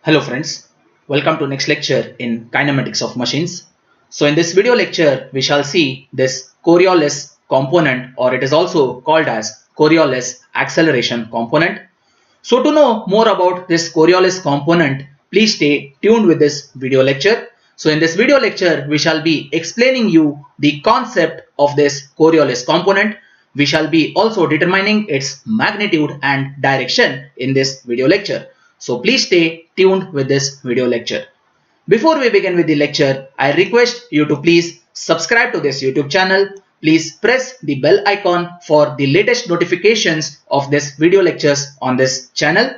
Hello friends, welcome to next lecture in kinematics of machines. So in this video lecture we shall see this Coriolis component, or it is also called as Coriolis acceleration component. So to know more about this Coriolis component, please stay tuned with this video lecture. So in this video lecture we shall be explaining you the concept of this Coriolis component. We shall be also determining its magnitude and direction in this video lecture. So please stay tuned with this video lecture. Before we begin with the lecture, I request you to please subscribe to this YouTube channel. Please press the bell icon for the latest notifications of this video lectures on this channel.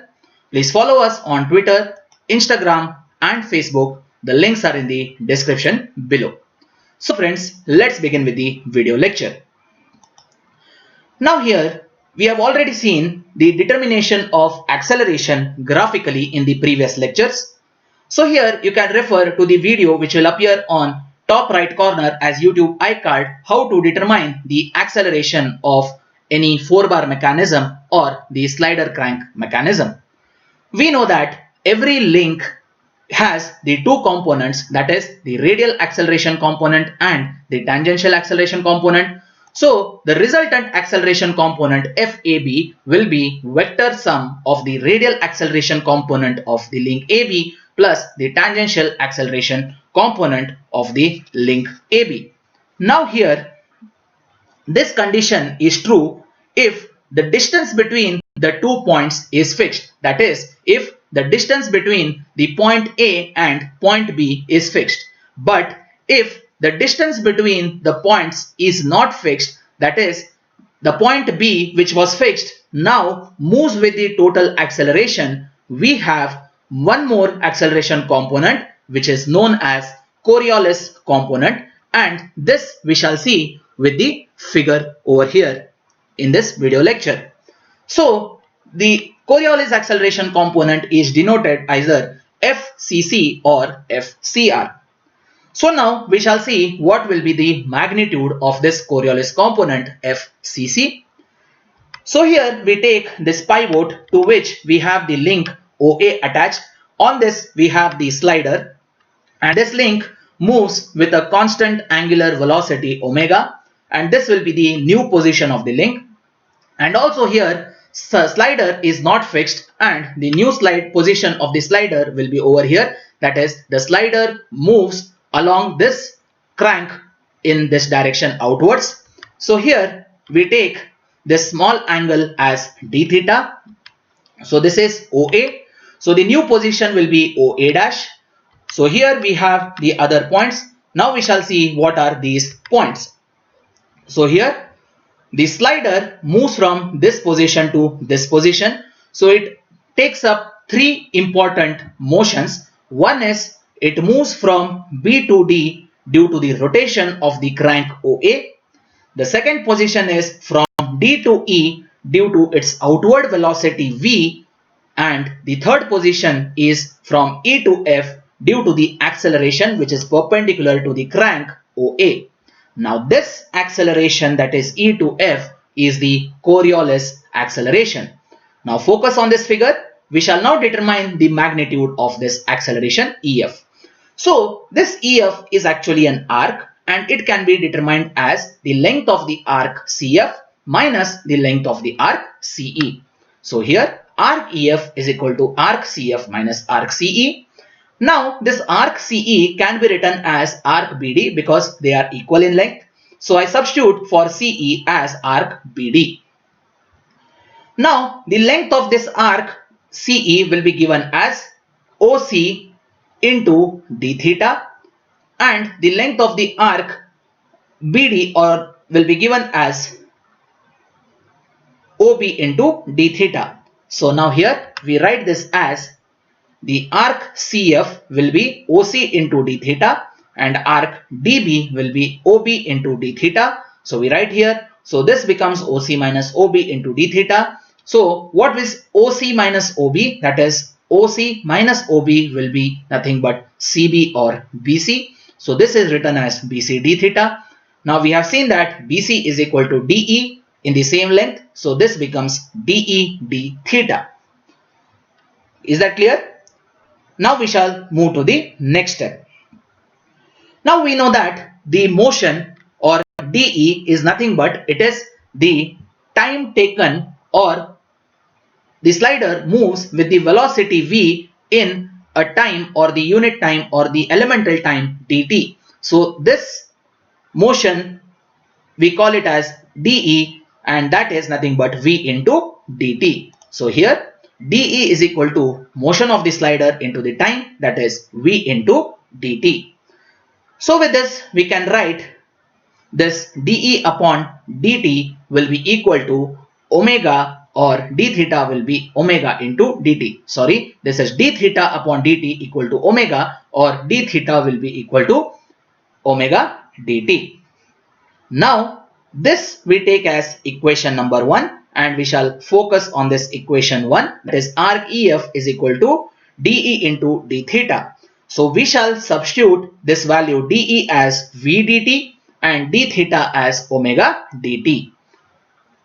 Please follow us on Twitter, Instagram and Facebook. The links are in the description below. So friends, let's begin with the video lecture. Now here we have already seen the determination of acceleration graphically in the previous lectures. So here you can refer to the video which will appear on top right corner as YouTube iCard, how to determine the acceleration of any 4-bar mechanism or the slider crank mechanism. We know that every link has the two components, that is the radial acceleration component and the tangential acceleration component. So the resultant acceleration component FAB will be vector sum of the radial acceleration component of the link AB plus the tangential acceleration component of the link AB. Now here this condition is true if the distance between the 2 points is fixed, that is if the distance between the point A and point B is fixed. But if the distance between the points is not fixed, that is the point B which was fixed now moves with the total acceleration, we have one more acceleration component which is known as Coriolis component, and this we shall see with the figure over here in this video lecture. So the Coriolis acceleration component is denoted either FCC or FCR. So now we shall see what will be the magnitude of this Coriolis component FCC. So here we take this pivot to which we have the link OA attached. On this we have the slider, and this link moves with a constant angular velocity omega, and this will be the new position of the link. And also here the slider is not fixed, and the new slide position of the slider will be over here, that is the slider moves along this crank in this direction outwards. So here we take this small angle as d theta. So this is OA. So the new position will be OA dash. So here we have the other points. Now we shall see what are these points. So here the slider moves from this position to this position. So it takes up three important motions. One is it moves from B to D due to the rotation of the crank OA. The second position is from D to E due to its outward velocity V, and the third position is from E to F due to the acceleration which is perpendicular to the crank OA. Now this acceleration, that is E to F, is the Coriolis acceleration. Now focus on this figure. We shall now determine the magnitude of this acceleration EF. So this EF is actually an arc, and it can be determined as the length of the arc CF minus the length of the arc CE. So here arc EF is equal to arc CF minus arc CE. Now this arc CE can be written as arc BD because they are equal in length. So I substitute for CE as arc BD. Now the length of this arc CE will be given as OC into d theta, and the length of the arc BD will be given as OB into d theta. So now here we write this as the arc CF will be OC into d theta and arc DB will be OB into d theta. So we write here, so this becomes OC minus OB into d theta. So what is OC minus OB? That is OC minus OB will be nothing but CB or BC. So this is written as BC d theta. Now we have seen that BC is equal to DE in the same length. So this becomes DE d theta. Is that clear? Now we shall move to the next step. Now we know that the motion or dE is nothing but it is the time taken, or the slider moves with the velocity v in a time or the unit time or the elemental time dt. So this motion we call it as dE, and that is nothing but v into dt. So here dE is equal to motion of the slider into the time, that is v into dt. So with this we can write this dE upon dt will be equal to omega, or d theta will be omega into dt. Sorry, this is d theta upon dt equal to omega, or d theta will be equal to omega dt. Now this we take as equation number 1, and we shall focus on this equation 1, that is arc EF is equal to dE into d theta. So we shall substitute this value dE as v dt and d theta as omega dt.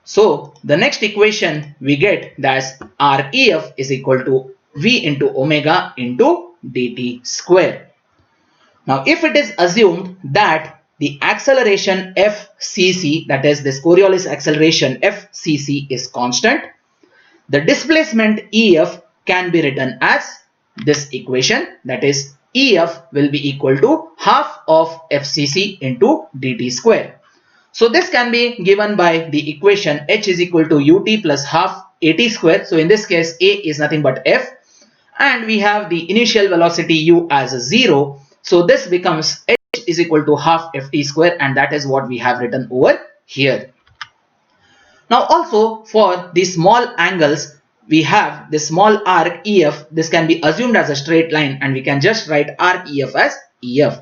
So the next equation we get, that's arc EF is equal to v into omega into dt square. Now if it is assumed that the acceleration FCC, that is this Coriolis acceleration FCC, is constant, the displacement EF can be written as this equation, that is EF will be equal to half of FCC into dt square. So this can be given by the equation h is equal to ut plus half at square. So in this case a is nothing but f, and we have the initial velocity u as 0. So this becomes h is equal to half ft square, and that is what we have written over here. Now also for the small angles, we have the small arc EF. This can be assumed as a straight line, and we can just write arc EF as EF.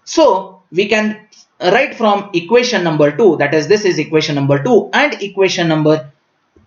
So we can write from equation number 2, that is this is equation number 2, and equation number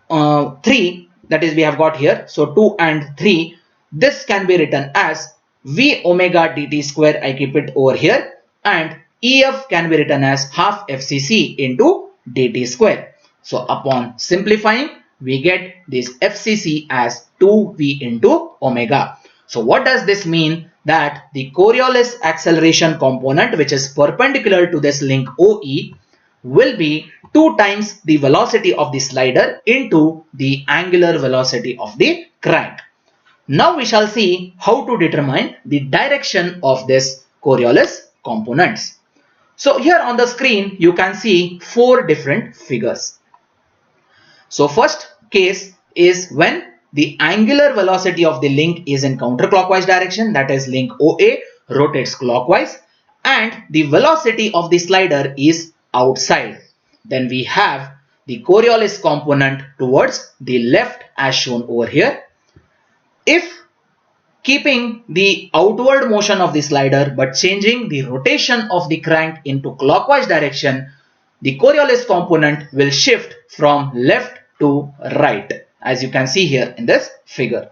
3, that is we have got here. So 2 and 3, this can be written as v omega dt square, I keep it over here, and EF can be written as half FCC into dt square. So upon simplifying, we get this FCC as 2v into omega. So what does this mean? That the Coriolis acceleration component, which is perpendicular to this link OE, will be 2 times the velocity of the slider into the angular velocity of the crank. Now we shall see how to determine the direction of this Coriolis components. So here on the screen you can see 4 different figures. So first case is when the angular velocity of the link is in counterclockwise direction, that is link OA rotates clockwise, and the velocity of the slider is outside. Then we have the Coriolis component towards the left as shown over here. If keeping the outward motion of the slider but changing the rotation of the crank into clockwise direction, the Coriolis component will shift from left to right, as you can see here in this figure.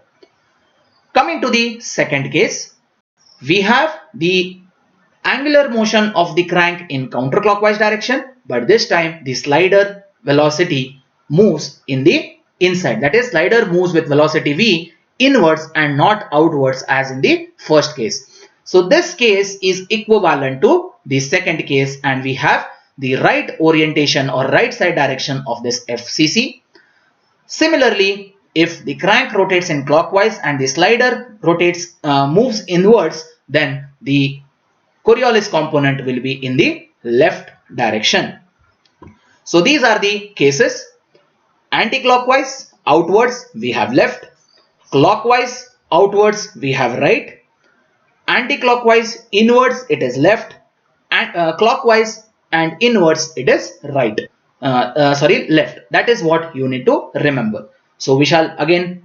Coming to the second case, we have the angular motion of the crank in counterclockwise direction, but this time the slider velocity moves in the inside, that is slider moves with velocity v inwards and not outwards as in the first case. So this case is equivalent to the second case, and we have the right orientation or right side direction of this FCC. Similarly, if the crank rotates in clockwise and the slider rotates moves inwards, then the Coriolis component will be in the left direction. So these are the cases. Anti-clockwise outwards we have left, clockwise outwards we have right, anti-clockwise inwards it is left, and clockwise and inwards it is right. Left. That is what you need to remember. So we shall again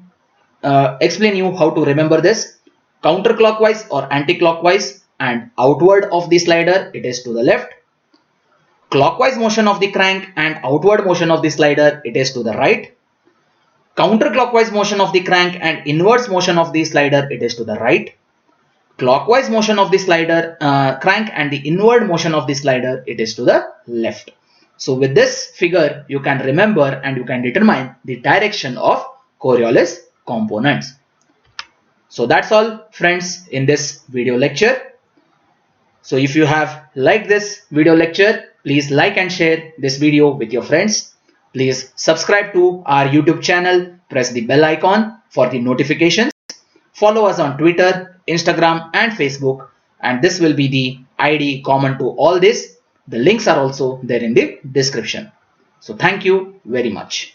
explain you how to remember this. Counterclockwise or anti-clockwise and outward of the slider, it is to the left. Clockwise motion of the crank and outward motion of the slider, it is to the right. Counterclockwise motion of the crank and inwards motion of the slider, it is to the right. Clockwise motion of the slider crank and the inward motion of the slider, it is to the left. So with this figure you can remember and you can determine the direction of Coriolis components. So that's all friends in this video lecture. So if you have liked this video lecture, please like and share this video with your friends. Please subscribe to our YouTube channel, press the bell icon for the notifications. Follow us on Twitter, Instagram and Facebook, and this will be the ID common to all this. The links are also there in the description. So thank you very much.